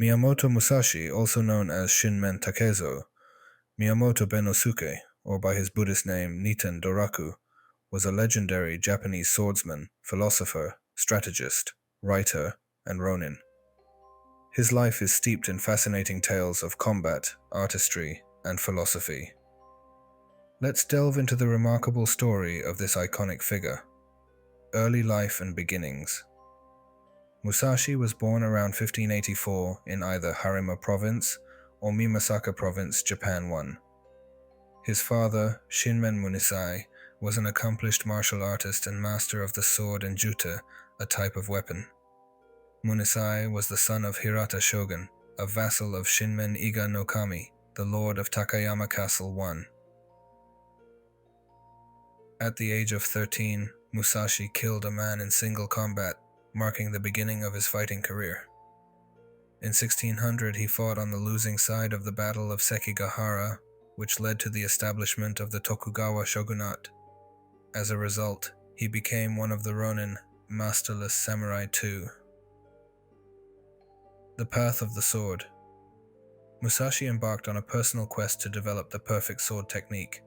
Miyamoto Musashi, also known as Shinmen Takezo, Miyamoto Benosuke, or by his Buddhist name Niten Doraku, was a legendary Japanese swordsman, philosopher, strategist, writer, and ronin. His life is steeped in fascinating tales of combat, artistry, and philosophy. Let's delve into the remarkable story of this iconic figure. Early life and beginnings. Musashi was born around 1584 in either Harima Province or Mimasaka Province, Japan 1. His father, Shinmen Munisai, was an accomplished martial artist and master of the sword and juta, a type of weapon. Munisai was the son of Hirata Shogun, a vassal of Shinmen Iga no Kami, the lord of Takayama Castle 1. At the age of 13, Musashi killed a man in single combat, marking the beginning of his fighting career. In 1600, he fought on the losing side of the Battle of Sekigahara, which led to the establishment of the Tokugawa shogunate. As a result, he became one of the Ronin, masterless samurai too. The path of the sword. Musashi embarked on a personal quest to develop the perfect sword technique.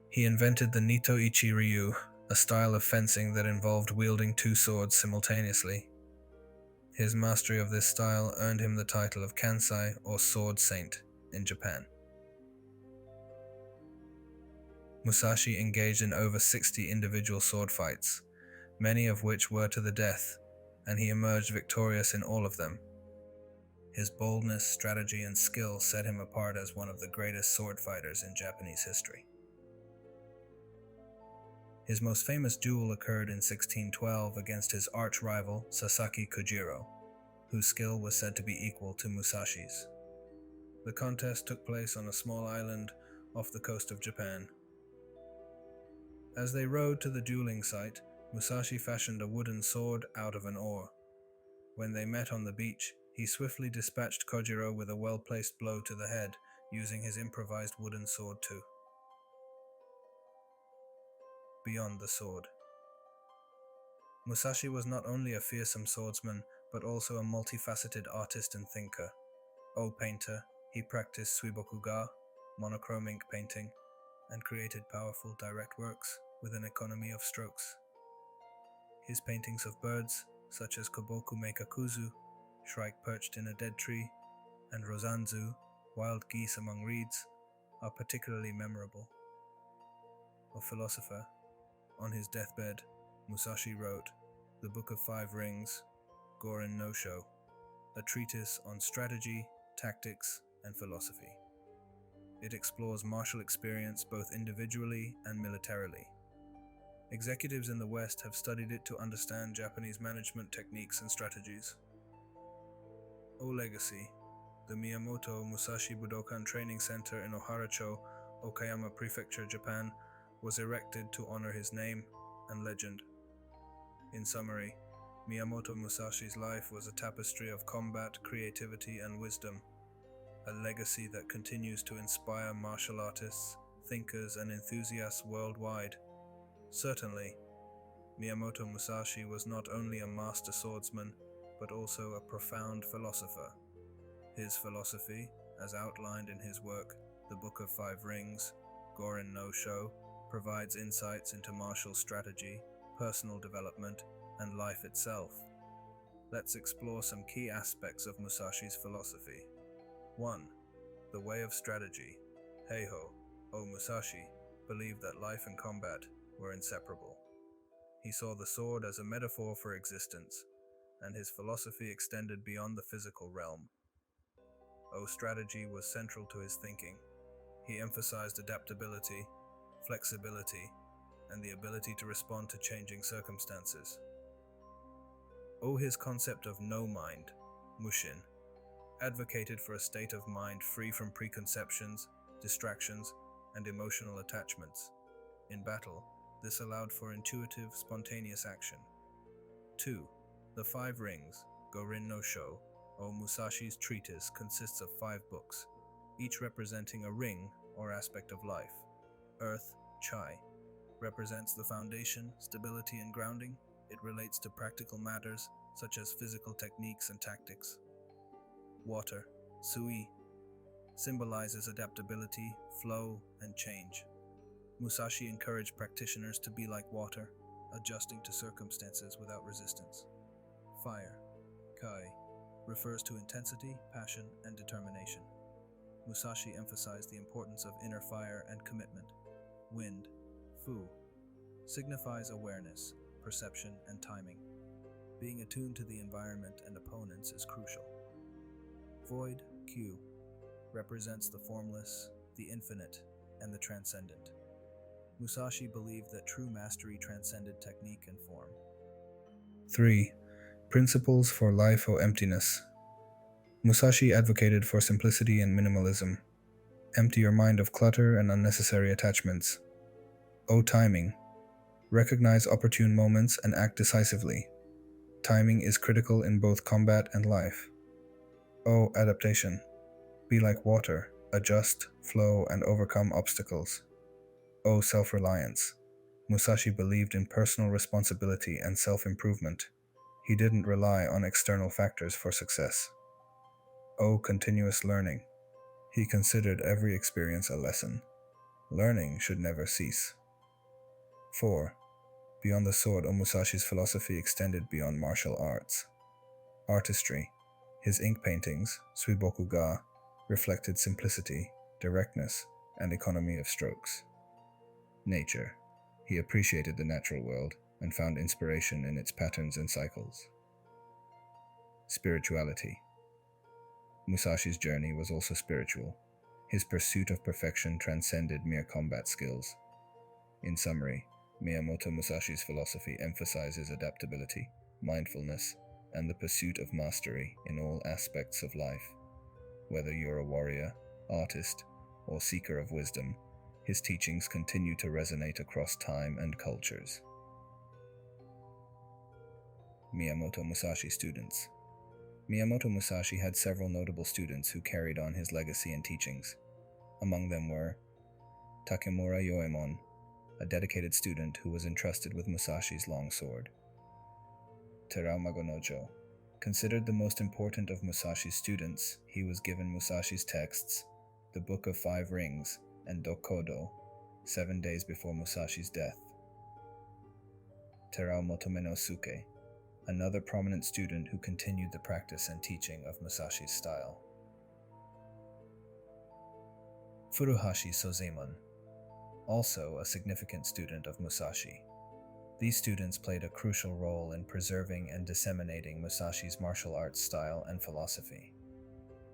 He invented the Nito Ichi Ryu, a style of fencing that involved wielding two swords simultaneously. His mastery of this style earned him the title of Kansai, or Sword Saint, in Japan. Musashi engaged in over 60 individual sword fights, many of which were to the death, and he emerged victorious in all of them. His boldness, strategy, and skill set him apart as one of the greatest sword fighters in Japanese history. His most famous duel occurred in 1612 against his arch-rival Sasaki Kojiro, whose skill was said to be equal to Musashi's. The contest took place on a small island off the coast of Japan. As they rowed to the dueling site, Musashi fashioned a wooden sword out of an oar. When they met on the beach, he swiftly dispatched Kojiro with a well-placed blow to the head, using his improvised wooden sword too. Beyond the sword. Musashi was not only a fearsome swordsman, but also a multifaceted artist and thinker. Painter, he practiced suibokuga, monochrome ink painting, and created powerful direct works with an economy of strokes. His paintings of birds, such as Koboku Meikakuzu, shrike perched in a dead tree, and Rosanzu, wild geese among reeds, are particularly memorable. A philosopher, on his deathbed, Musashi wrote The Book of Five Rings, Gorin no Sho, a treatise on strategy, tactics, and philosophy. It explores martial experience both individually and militarily. Executives in the West have studied it to understand Japanese management techniques and strategies. Legacy. The Miyamoto Musashi Budokan Training Center in Oharacho, Okayama Prefecture, Japan, was erected to honor his name and legend. In summary, Miyamoto Musashi's life was a tapestry of combat, creativity, and wisdom, a legacy that continues to inspire martial artists, thinkers, and enthusiasts worldwide. Certainly, Miyamoto Musashi was not only a master swordsman, but also a profound philosopher. His philosophy, as outlined in his work, The Book of Five Rings, Gorin no Sho, provides insights into martial strategy, personal development, and life itself. Let's explore some key aspects of Musashi's philosophy. 1. The way of strategy. Heiho, Musashi, believed that life and combat were inseparable. He saw the sword as a metaphor for existence, and his philosophy extended beyond the physical realm. Strategy was central to his thinking. He emphasized adaptability, flexibility, and the ability to respond to changing circumstances. His concept of no mind, Mushin, advocated for a state of mind free from preconceptions, distractions, and emotional attachments. In battle, this allowed for intuitive, spontaneous action. 2. The Five Rings, Gorin no Sho, Musashi's treatise, consists of 5 books, each representing a ring or aspect of life. Earth, Chai, represents the foundation, stability, and grounding. It relates to practical matters such as physical techniques and tactics. Water, Sui, symbolizes adaptability, flow, and change. Musashi encouraged practitioners to be like water, adjusting to circumstances without resistance. Fire, Kai, refers to intensity, passion, and determination. Musashi emphasized the importance of inner fire and commitment. Wind, Fu, signifies awareness, perception, and timing. Being attuned to the environment and opponents is crucial. Void, Q, represents the formless, the infinite, and the transcendent. Musashi believed that true mastery transcended technique and form. 3. Principles for life or emptiness. Musashi advocated for simplicity and minimalism. Empty your mind of clutter and unnecessary attachments. O timing. Recognize opportune moments and act decisively. Timing is critical in both combat and life. O adaptation. Be like water, adjust, flow, and overcome obstacles. O self-reliance. Musashi believed in personal responsibility and self-improvement. He didn't rely on external factors for success. O continuous learning. He considered every experience a lesson. Learning should never cease. 4. Beyond the sword, Musashi's philosophy extended beyond martial arts. Artistry. His ink paintings, Suiboku-ga, reflected simplicity, directness, and economy of strokes. Nature. He appreciated the natural world and found inspiration in its patterns and cycles. Spirituality. Musashi's journey was also spiritual. His pursuit of perfection transcended mere combat skills. In summary, Miyamoto Musashi's philosophy emphasizes adaptability, mindfulness, and the pursuit of mastery in all aspects of life. Whether you're a warrior, artist, or seeker of wisdom, his teachings continue to resonate across time and cultures. Miyamoto Musashi students. Miyamoto Musashi had several notable students who carried on his legacy and teachings. Among them were Takemura Yoemon, a dedicated student who was entrusted with Musashi's long sword. Terao Magonojo. Considered the most important of Musashi's students, he was given Musashi's texts, the Book of Five Rings, and Dokodo, 7 days before Musashi's death. Terao Motomenosuke, another prominent student who continued the practice and teaching of Musashi's style. Furuhashi Sozemon, also a significant student of Musashi. These students played a crucial role in preserving and disseminating Musashi's martial arts style and philosophy.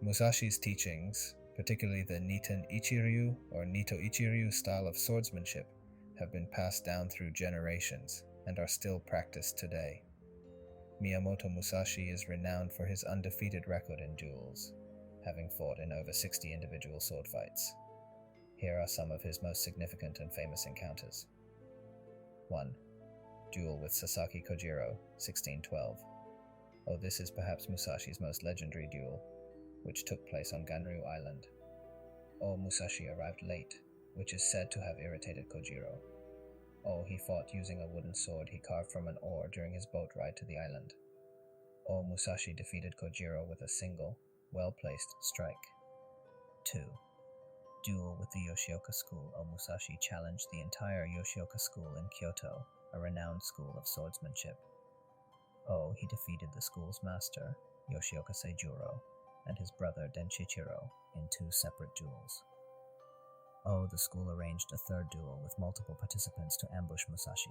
Musashi's teachings, particularly the Niten Ichiryu or Nito Ichiryu style of swordsmanship, have been passed down through generations and are still practiced today. Miyamoto Musashi is renowned for his undefeated record in duels, having fought in over 60 individual sword fights. Here are some of his most significant and famous encounters. 1. Duel with Sasaki Kojiro, 1612. Oh, this is perhaps Musashi's most legendary duel, which took place on Ganryu Island. Oh, Musashi arrived late, which is said to have irritated Kojiro. Oh, he fought using a wooden sword he carved from an oar during his boat ride to the island. Oh, Musashi defeated Kojiro with a single, well-placed strike. 2. Duel with the Yoshioka school. Oh, Musashi challenged the entire Yoshioka school in Kyoto, a renowned school of swordsmanship. Oh, he defeated the school's master, Yoshioka Seijuro, and his brother Denshichiro in 2 separate duels. Oh, the school arranged a third duel with multiple participants to ambush Musashi,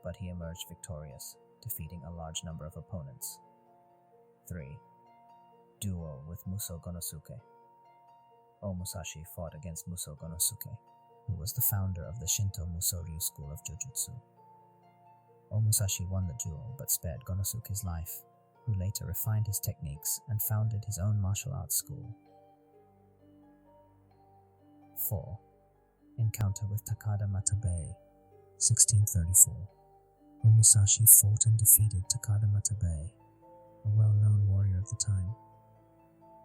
but he emerged victorious, defeating a large number of opponents. 3. Duel with Muso Gonosuke. Oh, Musashi fought against Muso Gonosuke, who was the founder of the Shinto Musoryu school of Jujutsu. Oh, Musashi won the duel but spared Gonosuke's life, who later refined his techniques and founded his own martial arts school. 4. Encounter with Takada Matabei, 1634. Oh, Musashi fought and defeated Takada Matabei, a well-known warrior of the time.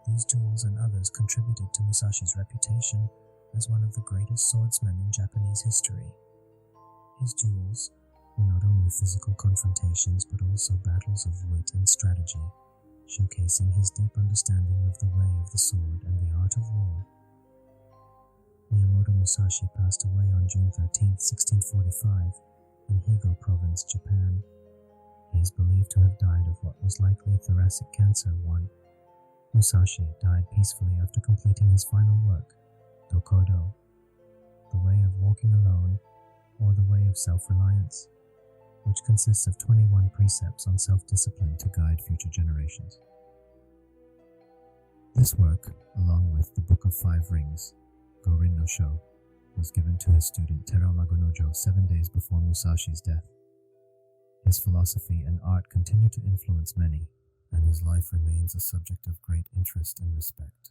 These duels and others contributed to Musashi's reputation as one of the greatest swordsmen in Japanese history. His duels were not only physical confrontations but also battles of wit and strategy. showcasing his deep understanding of the way of the sword and the art of war. Miyamoto Musashi passed away on June 13, 1645, in Higo Province, Japan. He is believed to have died of what was likely thoracic cancer. 1. Musashi died peacefully after completing his final work, Dokodo, the way of walking alone, or the way of self-reliance, which consists of 21 precepts on self-discipline to guide future generations. This work, along with the Book of Five Rings, Gorin no Sho, was given to his student Tero Magonojo 7 days before Musashi's death. His philosophy and art continue to influence many, and his life remains a subject of great interest and respect.